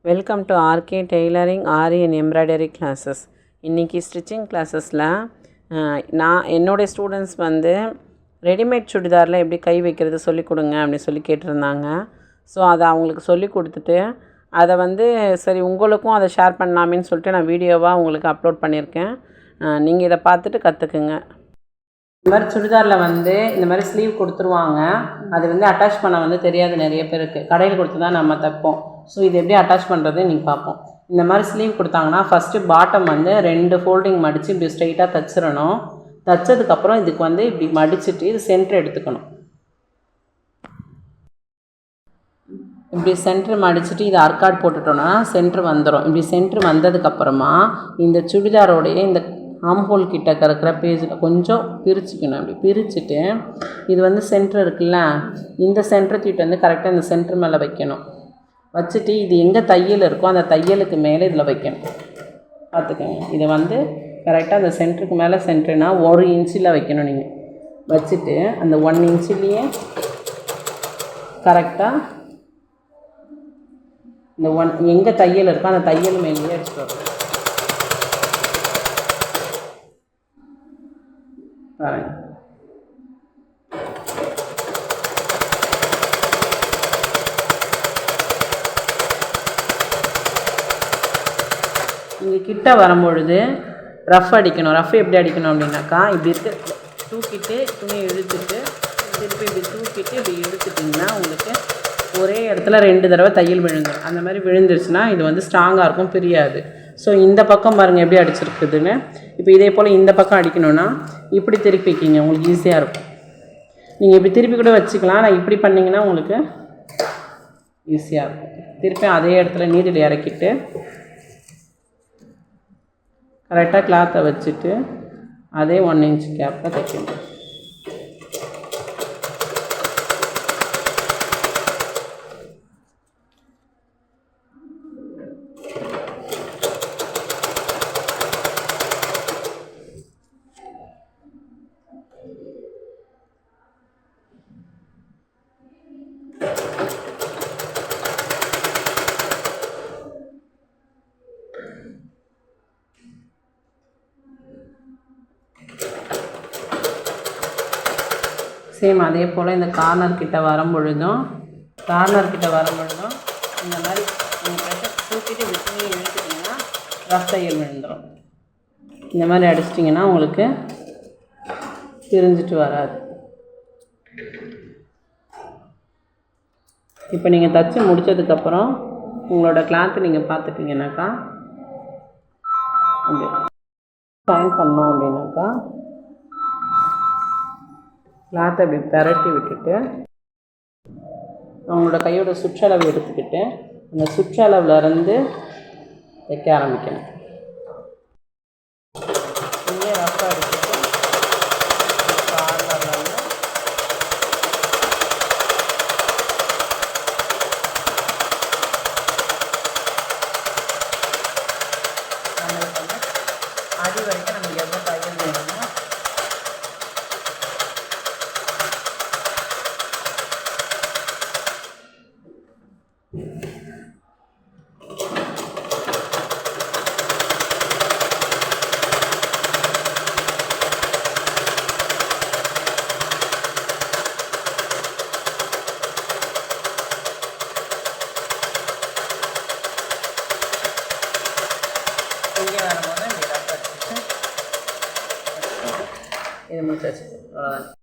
Welcome to RK tailoring aari and embroidery classes. இன்றைக்கி stitching கிளாஸஸில் என்னுடைய ஸ்டூடெண்ட்ஸ் ரெடிமேட் சுடிதாரில் எப்படி கை வைக்கிறது சொல்லிக் கொடுங்க அப்படின்னு சொல்லி கேட்டிருந்தாங்க. ஸோ அதை அவங்களுக்கு சொல்லி கொடுத்துட்டு அதை சரி உங்களுக்கும் அதை ஷேர் பண்ணலாமேன்னு சொல்லிட்டு நான் வீடியோவாக உங்களுக்கு அப்லோட் பண்ணியிருக்கேன். நீங்கள் இதை பார்த்துட்டு கற்றுக்குங்க. இந்த மாதிரி சுடிதாரில் இந்த மாதிரி ஸ்லீவ் கொடுத்துருவாங்க. அது அட்டாச் பண்ண தெரியாது நிறைய பேருக்கு. கடையில் கொடுத்து தான் நம்ம தைப்போம். ஸோ இது எப்படி அட்டாச் பண்ணுறது நீங்கள் பார்ப்போம். இந்த மாதிரி ஸ்லீவ் கொடுத்தாங்கன்னா ஃபஸ்ட்டு பாட்டம் 2 ஃபோல்டிங் மடித்து இப்படி ஸ்ட்ரைட்டாக தைச்சிடணும். தைச்சதுக்கப்புறம் இதுக்கு இப்படி மடிச்சுட்டு இது சென்டர் எடுத்துக்கணும். இப்படி சென்டர் மடிச்சுட்டு இது ஆர்காட் போட்டுட்டோன்னா சென்டர் வந்துடும். இப்படி சென்டர் வந்ததுக்கப்புறமா இந்த சுடிதாரோடைய இந்த ஆம்ஹோல் கிட்ட இருக்கிற பேஜில் கொஞ்சம் பிரிச்சுக்கணும். அப்படி பிரிச்சுட்டு இது சென்டர் இருக்குல்ல, இந்த சென்டர் தூக்கிட்டு கரெக்டாக இந்த சென்டர் மேலே வைக்கணும். வச்சுட்டு இது எங்கே தையல் இருக்கோ அந்த தையலுக்கு மேலே இதில் வைக்கணும். பார்த்துக்கோங்க. இதை கரெக்டாக அந்த சென்டருக்கு மேலே சென்டர்னா 1 இன்ச்சில் வைக்கணும். நீங்கள் வச்சுட்டு அந்த 1 இன்ச்சிலேயே கரெக்டாக இந்த எங்கே தையல் இருக்கோ அந்த தையல் மேலேயே வச்சுட்டு வரணும். பாருங்க. இங்கே கிட்ட வரும்பொழுது ரஃப் அடிக்கணும். ரஃப் எப்படி அடிக்கணும் அப்படின்னாக்கா, இப்படி தூக்கிட்டு துணியை இழுத்துட்டு திருப்பி இப்படி தூக்கிட்டு இப்படி இழுத்துட்டிங்கன்னா உங்களுக்கு ஒரே இடத்துல 2 தடவை தையல் விழுந்துடும். அந்த மாதிரி விழுந்துருச்சுன்னா இது ஸ்ட்ராங்காக இருக்கும், பிரியாது. ஸோ இந்த பக்கம் பாருங்கள் எப்படி அடிச்சிருக்குதுன்னு. இப்போ இதே போல் இந்த பக்கம் அடிக்கணுன்னா இப்படி திருப்பிக்கிங்க, உங்களுக்கு ஈஸியாக இருக்கும். நீங்கள் இப்படி திருப்பி கூட வச்சுக்கலாம். நான் இப்படி பண்ணிங்கன்னா உங்களுக்கு ஈஸியாக இருக்கும். திருப்பி அதே இடத்துல நீடில் இறக்கிட்டு கரெக்டாக கிளாத்தை வச்சுட்டு அதே 1 இன்ச் கேப்பில் தைக்கணும். சேம் அதே போல் இந்த கார்னர் கிட்ட வரும் பொழுதும் இந்த மாதிரி நீங்கள் ப்ரெஷர் தூக்கிட்டு விட்டு இழுத்துட்டிங்கன்னா ரஃப் தையல் விழுந்துடும். இந்த மாதிரி அடிச்சிட்டிங்கன்னா உங்களுக்கு பிரிஞ்சிட்டு வராது. இப்போ நீங்கள் தைச்சி முடித்ததுக்கப்புறம் உங்களோட கிளாத்து நீங்கள் பார்த்துட்டிங்கனாக்கா அப்படி ஜாயின் பண்ணோம் அப்படின்னாக்கா கிளாத்தை அப்படி பரட்டி விட்டுட்டு அவங்களோட கையோட சுற்றளவு எடுத்துக்கிட்டு அந்த சுற்றளவுலேருந்து தைக்க ஆரம்பிக்கணும். இங்கே ரஃபாக எடுத்துட்டு அடி வரைக்கும் நமக்கு எவ்வளோ தையல் வேணுமோ இங்கே வரும்போது இப்படி ரஃப் அடிச்சுட்டு இது முடிச்சாச்சு. அவ்வளோதான்.